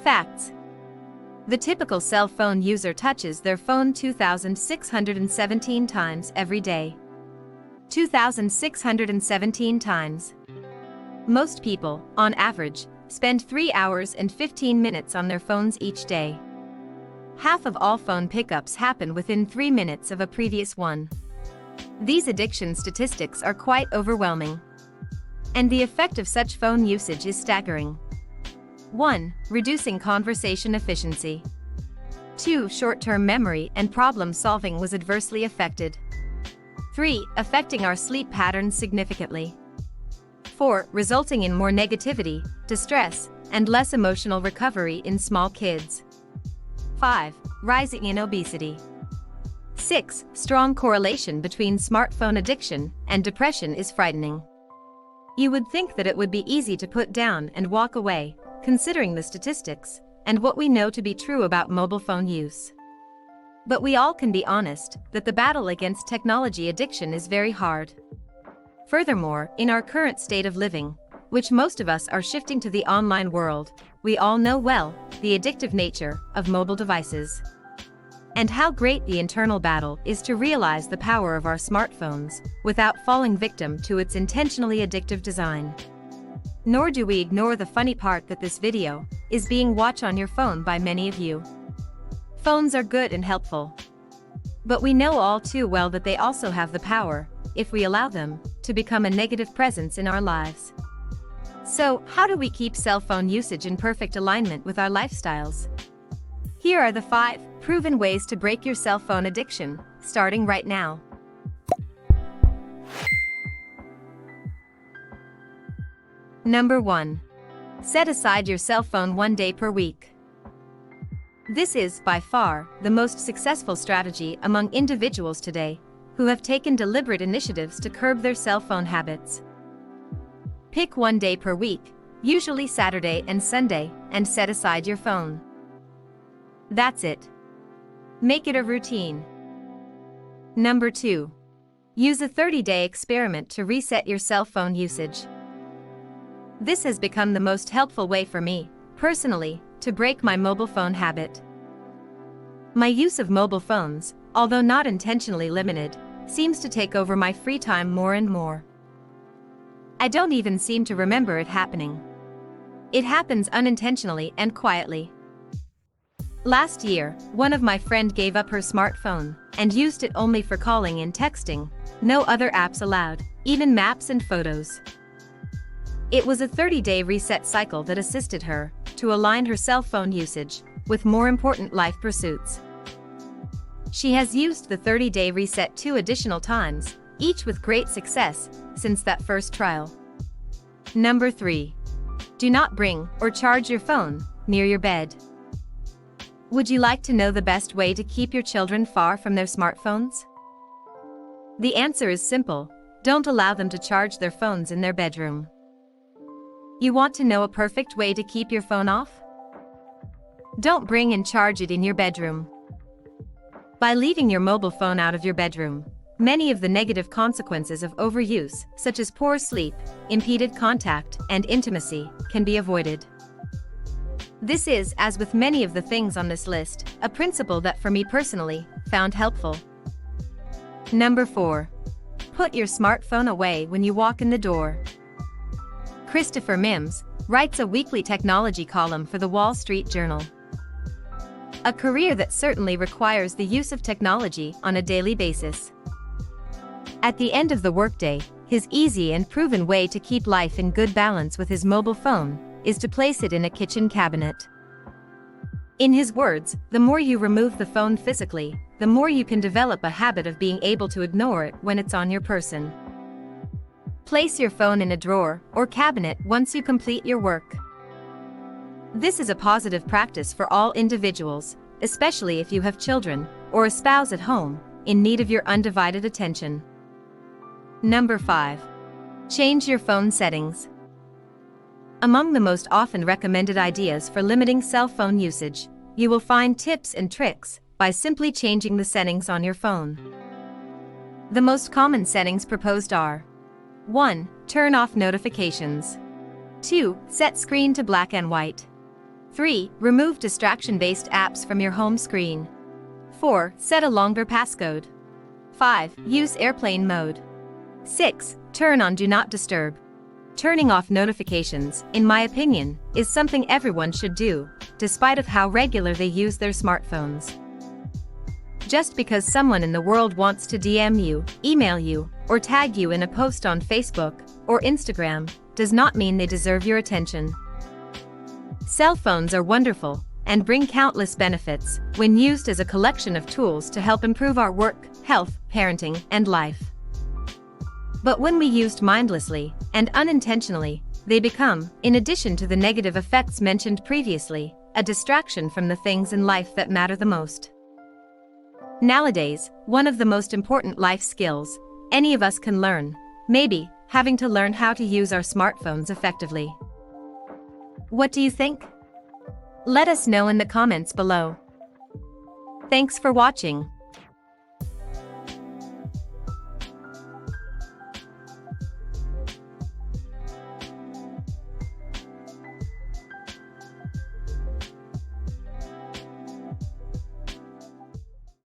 Facts. The typical cell phone user touches their phone 2,617 times every day. 2,617 times. Most people, on average, spend 3 hours and 15 minutes on their phones each day. Half of all phone pickups happen within 3 minutes of a previous one. These addiction statistics are quite overwhelming. And the effect of such phone usage is staggering. 1. Reducing conversation efficiency. 2. Short-term memory and problem-solving was adversely affected. 3. Affecting our sleep patterns significantly. 4. Resulting in more negativity, distress, and less emotional recovery in small kids. 5. Rising in obesity. 6. Strong correlation between smartphone addiction and depression is frightening. You would think that it would be easy to put down and walk away, considering the statistics and what we know to be true about mobile phone use. But we all can be honest that the battle against technology addiction is very hard. Furthermore, in our current state of living, which most of us are shifting to the online world, we all know well the addictive nature of mobile devices. And how great the internal battle is to realize the power of our smartphones without falling victim to its intentionally addictive design. Nor do we ignore the funny part that this video is being watched on your phone by many of you. Phones are good and helpful. But we know all too well that they also have the power, if we allow them, to become a negative presence in our lives. So, how do we keep cell phone usage in perfect alignment with our lifestyles? Here are the 5 proven ways to break your cell phone addiction, starting right now. Number 1. Set aside your cell phone 1 day per week. This is, by far, the most successful strategy among individuals today who have taken deliberate initiatives to curb their cell phone habits. Pick 1 day per week, usually Saturday and Sunday, and set aside your phone. That's it. Make it a routine. Number 2. Use a 30-day experiment to reset your cell phone usage. This has become the most helpful way for me, personally, to break my mobile phone habit. My use of mobile phones, although not intentionally limited, seems to take over my free time more and more. I don't even seem to remember it happening. It happens unintentionally and quietly. Last year, one of my friends gave up her smartphone and used it only for calling and texting, no other apps allowed, even maps and photos. It was a 30-day reset cycle that assisted her to align her cell phone usage with more important life pursuits. She has used the 30-day reset 2 additional times, each with great success, since that first trial. Number 3. Do not bring or charge your phone near your bed. Would you like to know the best way to keep your children far from their smartphones? The answer is simple: don't allow them to charge their phones in their bedroom. You want to know a perfect way to keep your phone off? Don't bring and charge it in your bedroom. By leaving your mobile phone out of your bedroom, many of the negative consequences of overuse, such as poor sleep, impeded contact, and intimacy, can be avoided. This is, as with many of the things on this list, a principle that for me personally, found helpful. Number 4. Put your smartphone away when you walk in the door. Christopher Mims writes a weekly technology column for the Wall Street Journal. A career that certainly requires the use of technology on a daily basis. At the end of the workday, his easy and proven way to keep life in good balance with his mobile phone is to place it in a kitchen cabinet. In his words, the more you remove the phone physically, the more you can develop a habit of being able to ignore it when it's on your person. Place your phone in a drawer or cabinet once you complete your work. This is a positive practice for all individuals, especially if you have children or a spouse at home in need of your undivided attention. Number 5. Change your phone settings. Among the most often recommended ideas for limiting cell phone usage, you will find tips and tricks by simply changing the settings on your phone. The most common settings proposed are: 1. Turn off notifications. 2. Set screen to black and white. 3. Remove distraction-based apps from your home screen. 4. Set a longer passcode. 5. Use airplane mode. 6. Turn on Do Not Disturb. Turning off notifications, in my opinion, is something everyone should do, despite of how regular they use their smartphones. Just because someone in the world wants to DM you, email you, or tag you in a post on Facebook or Instagram, does not mean they deserve your attention. Cell phones are wonderful and bring countless benefits when used as a collection of tools to help improve our work, health, parenting, and life. But when we used mindlessly and unintentionally, they become, in addition to the negative effects mentioned previously, a distraction from the things in life that matter the most. Nowadays, one of the most important life skills any of us can learn, maybe having to learn how to use our smartphones effectively. What do you think? Let us know in the comments below. Thanks for watching.